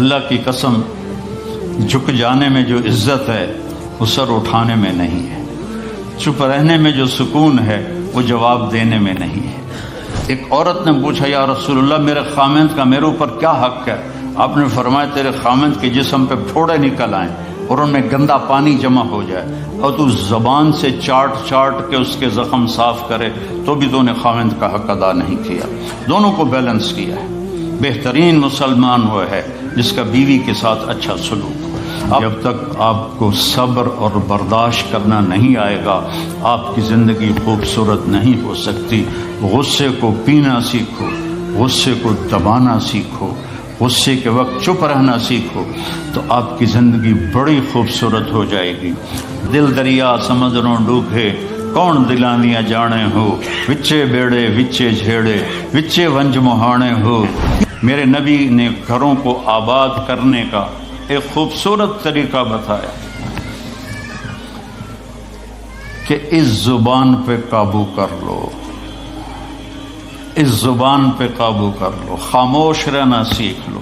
اللہ کی قسم، جھک جانے میں جو عزت ہے وہ سر اٹھانے میں نہیں ہے، چپ رہنے میں جو سکون ہے وہ جواب دینے میں نہیں ہے۔ ایک عورت نے پوچھا، یا رسول اللہ میرے خامند کا میرے اوپر کیا حق ہے؟ آپ نے فرمایا تیرے خامند کے جسم پہ پھوڑے نکل آئیں اور ان میں گندا پانی جمع ہو جائے اور تو زبان سے چاٹ چاٹ کے اس کے زخم صاف کرے تو بھی تو نے خامند کا حق ادا نہیں کیا۔ دونوں کو بیلنس کیا ہے۔ بہترین مسلمان وہ ہے جس کا بیوی کے ساتھ اچھا سلوک ہو۔ جب تک آپ کو صبر اور برداشت کرنا نہیں آئے گا آپ کی زندگی خوبصورت نہیں ہو سکتی۔ غصے کو پینا سیکھو، غصے کو دبانا سیکھو، غصے کے وقت چپ رہنا سیکھو تو آپ کی زندگی بڑی خوبصورت ہو جائے گی۔ دل دریا سمندروں ڈوبے کون دلاندیاں جانے ہو، وچے بیڑے وچے جھیڑے وچے ونج مہانے ہو۔ میرے نبی نے گھروں کو آباد کرنے کا ایک خوبصورت طریقہ بتایا کہ اس زبان پہ قابو کر لو، اس زبان پہ قابو کر لو، خاموش رہنا سیکھ لو۔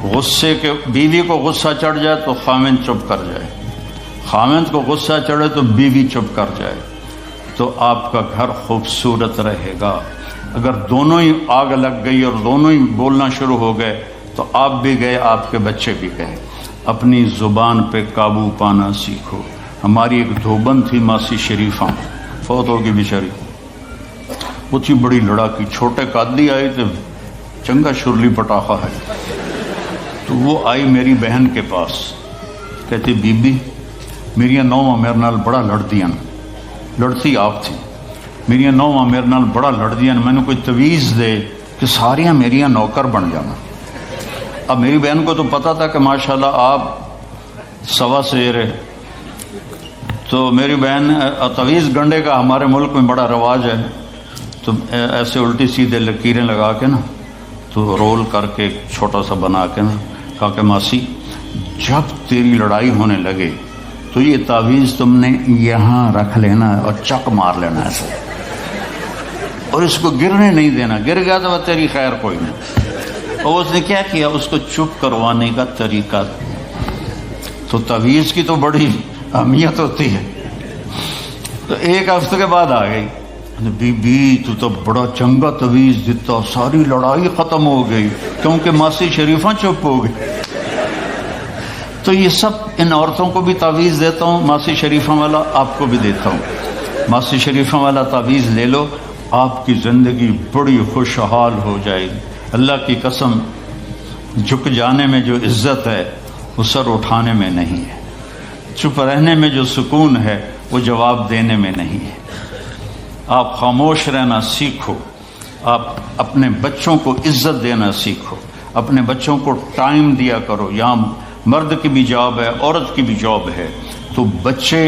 غصے کے بیوی کو غصہ چڑھ جائے تو خامند چپ کر جائے، خامند کو غصہ چڑھے تو بیوی چپ کر جائے تو آپ کا گھر خوبصورت رہے گا۔ اگر دونوں ہی آگ لگ گئی اور دونوں ہی بولنا شروع ہو گئے تو آپ بھی گئے، آپ کے بچے بھی گئے۔ اپنی زبان پہ قابو پانا سیکھو۔ ہماری ایک دھوبن تھی ماسی شریفہ، فوت ہوگی بیچاری، وہ تھی بڑی لڑاکی، چھوٹے قادی آئے تھے، چنگا شرلی پٹاخہ ہے، تو وہ آئی میری بہن کے پاس، کہتی بی بی میری نوواں میرے نال بڑا لڑدیاں، لڑتی آپ تھی، میری نوواں میرے نال بڑا لڑدیاں، میں نے کوئی تویز دے کہ ساریاں میریاں نوکر بن جانا۔ اب میری بہن کو تو پتا تھا کہ ماشاءاللہ آپ سوا شیر ہے، تو میری بہن تویز گنڈے کا ہمارے ملک میں بڑا رواج ہے، تو ایسے الٹی سیدھے لکیریں لگا کے نا تو رول کر کے چھوٹا سا بنا کے نا کہا کہ ماسی جب تیری لڑائی ہونے لگے تو یہ تعویذ تم نے یہاں رکھ لینا اور چک مار لینا ایسے، اور اس کو گرنے نہیں دینا، گر گیا تو وہ تیری خیر کوئی نہیں۔ اور اس نے کیا کیا، اس کو چپ کروانے کا طریقہ، تو تعویذ کی تو بڑی اہمیت ہوتی ہے۔ تو ایک ہفتے کے بعد آ گئی، بی بی تو بڑا چنگا تویز دیتا، ساری لڑائی ختم ہو گئی کیونکہ ماسی شریفہ چپ ہو گئی۔ تو یہ سب ان عورتوں کو بھی تعویذ دیتا ہوں، ماسی شریفہ والا آپ کو بھی دیتا ہوں۔ ماسی شریفہ والا تعویذ لے لو، آپ کی زندگی بڑی خوشحال ہو جائے گی۔ اللہ کی قسم، جھک جانے میں جو عزت ہے وہ سر اٹھانے میں نہیں ہے، چپ رہنے میں جو سکون ہے وہ جواب دینے میں نہیں ہے۔ آپ خاموش رہنا سیکھو، آپ اپنے بچوں کو عزت دینا سیکھو، اپنے بچوں کو ٹائم دیا کرو۔ یہاں مرد کی بھی جاب ہے، عورت کی بھی جاب ہے، تو بچے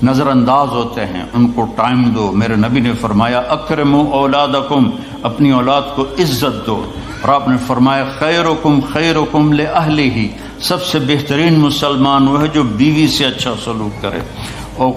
نظر انداز ہوتے ہیں، ان کو ٹائم دو۔ میرے نبی نے فرمایا اکرموا اولادکم، اپنی اولاد کو عزت دو، اور آپ نے فرمایا خیرکم خیرکم لأہلہ، سب سے بہترین مسلمان وہ ہے جو بیوی سے اچھا سلوک کرے۔ اور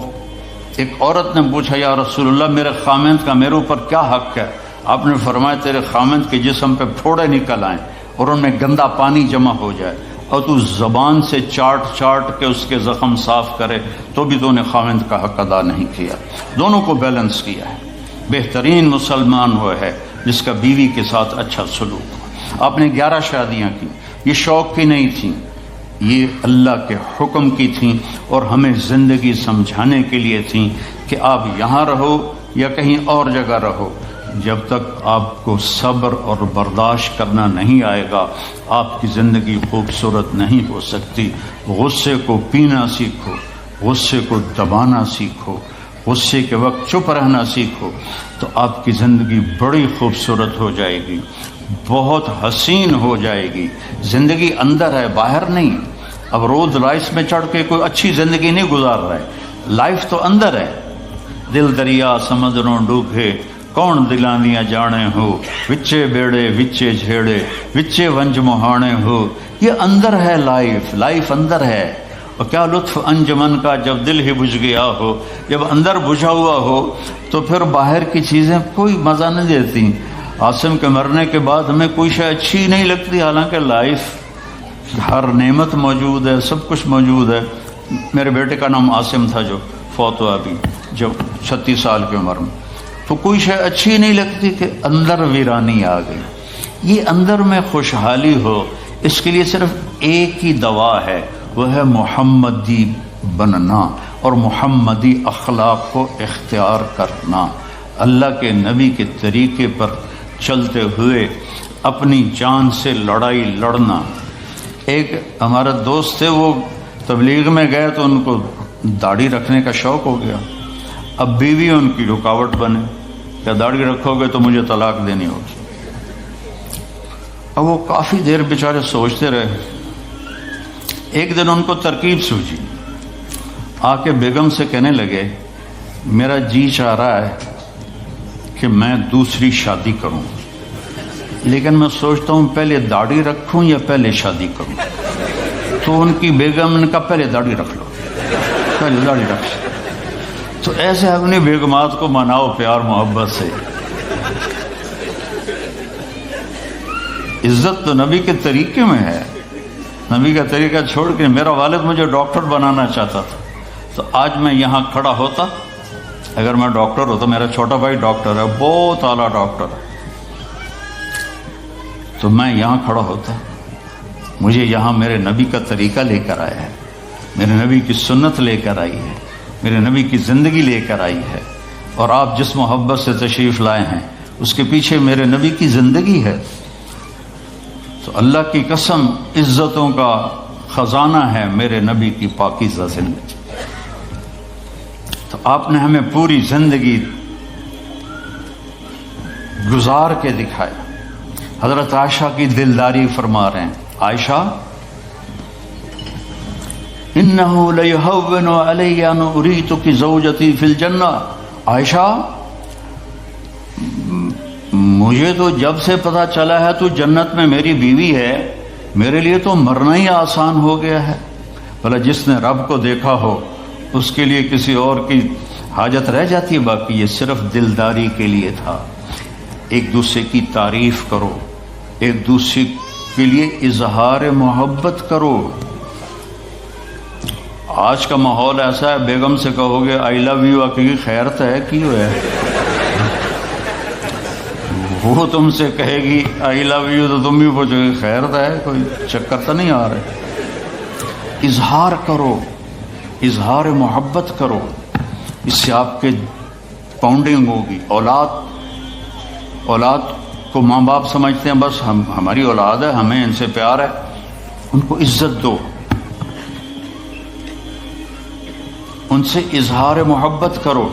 ایک عورت نے پوچھا، یا رسول اللہ میرے خامند کا میرے اوپر کیا حق ہے؟ آپ نے فرمایا تیرے خامند کے جسم پہ پھوڑے نکل آئیں اور ان میں گندا پانی جمع ہو جائے اور تو زبان سے چاٹ چاٹ کے اس کے زخم صاف کرے تو بھی تو نے خامند کا حق ادا نہیں کیا۔ دونوں کو بیلنس کیا ہے۔ بہترین مسلمان وہ ہے جس کا بیوی کے ساتھ اچھا سلوک ہو۔ آپ نے 11 شادیاں کی، یہ شوق کی نہیں تھیں، یہ اللہ کے حکم کی تھیں اور ہمیں زندگی سمجھانے کے لیے تھیں کہ آپ یہاں رہو یا کہیں اور جگہ رہو، جب تک آپ کو صبر اور برداشت کرنا نہیں آئے گا آپ کی زندگی خوبصورت نہیں ہو سکتی۔ غصے کو پینا سیکھو، غصے کو دبانا سیکھو، غصے کے وقت چپ رہنا سیکھو تو آپ کی زندگی بڑی خوبصورت ہو جائے گی، بہت حسین ہو جائے گی۔ زندگی اندر ہے، باہر نہیں۔ اب روز رائس میں چڑھ کے کوئی اچھی زندگی نہیں گزار رہا ہے، لائف تو اندر ہے۔ دل دریا سمندروں ڈوبے کون دلاندیاں جانے ہو، وچے بیڑے وچے جھیڑے وچے ونج مہانے ہو۔ یہ اندر ہے، لائف اندر ہے۔ اور کیا لطف انجمن کا جب دل ہی بجھ گیا ہو، جب اندر بجھا ہوا ہو تو پھر باہر کی چیزیں کوئی مزہ نہیں دیتی۔ عاصم کے مرنے کے بعد ہمیں کوئی شے اچھی نہیں لگتی، حالانکہ لائف ہر نعمت موجود ہے، سب کچھ موجود ہے۔ میرے بیٹے کا نام عاصم تھا جو فوت ہوا ابھی، جب 36 سال کی عمر میں، تو کوئی شے اچھی نہیں لگتی کہ اندر ویرانی آ گئی۔ یہ اندر میں خوشحالی ہو، اس کے لیے صرف ایک ہی دوا ہے، وہ ہے محمدی بننا اور محمدی اخلاق کو اختیار کرنا، اللہ کے نبی کے طریقے پر چلتے ہوئے اپنی جان سے لڑائی لڑنا۔ ایک ہمارا دوست تھے، وہ تبلیغ میں گئے تو ان کو داڑھی رکھنے کا شوق ہو گیا، اب بیوی ان کی رکاوٹ بنے، کیا داڑھی رکھو گے تو مجھے طلاق دینی ہوگی۔ اب وہ کافی دیر بیچارے سوچتے رہے، ایک دن ان کو ترکیب سوچی، آ کے بیگم سے کہنے لگے میرا جی چاہ رہا ہے کہ میں دوسری شادی کروں، لیکن میں سوچتا ہوں پہلے داڑھی رکھوں یا پہلے شادی کروں۔ تو ان کی بیگم نے کہا پہلے داڑھی رکھ لو، پہلے داڑھی رکھ لو۔ تو ایسے اپنی بیگمات کو مناؤ پیار محبت سے۔ عزت تو نبی کے طریقے میں ہے، نبی کا طریقہ چھوڑ کے میرا والد مجھے ڈاکٹر بنانا چاہتا تھا، تو آج میں یہاں کھڑا ہوتا، اگر میں ڈاکٹر ہوتا، میرا چھوٹا بھائی ڈاکٹر ہے، بہت اعلیٰ ڈاکٹر ہے، تو میں یہاں کھڑا ہوتا۔ مجھے یہاں میرے نبی کا طریقہ لے کر آیا ہے، میرے نبی کی سنت لے کر آئی ہے، میرے نبی کی زندگی لے کر آئی ہے، اور آپ جس محبت سے تشریف لائے ہیں اس کے پیچھے میرے نبی کی زندگی ہے۔ تو اللہ کی قسم عزتوں کا خزانہ ہے میرے نبی کی پاکیزہ زندگی۔ تو آپ نے ہمیں پوری زندگی گزار کے دکھایا۔ حضرت عائشہ کی دلداری فرما رہے ہیں، عائشہ انہو لیہون علی ان اریتک زوجتی فی الجنہ، عائشہ مجھے تو جب سے پتا چلا ہے تو جنت میں میری بیوی ہے، میرے لیے تو مرنا ہی آسان ہو گیا ہے۔ بھلا جس نے رب کو دیکھا ہو اس کے لیے کسی اور کی حاجت رہ جاتی ہے؟ باقی یہ صرف دلداری کے لیے تھا۔ ایک دوسرے کی تعریف کرو، ایک دوسرے کے لیے اظہار محبت کرو۔ آج کا ماحول ایسا ہے، بیگم سے کہو گے آئی لو یو، کی خیرت ہے کی ہے، وہ تم سے کہے گی آئی لو یو تو تم بھی پوچھو گے خیرت ہے، کوئی چکر تو نہیں آ رہا۔ اظہار کرو، اظہار محبت کرو، اس سے آپ کے پاؤنڈنگ ہوگی۔ اولاد کو ماں باپ سمجھتے ہیں بس ہماری اولاد ہے، ہمیں ان سے پیار ہے، ان کو عزت دو، ان سے اظہار محبت کرو۔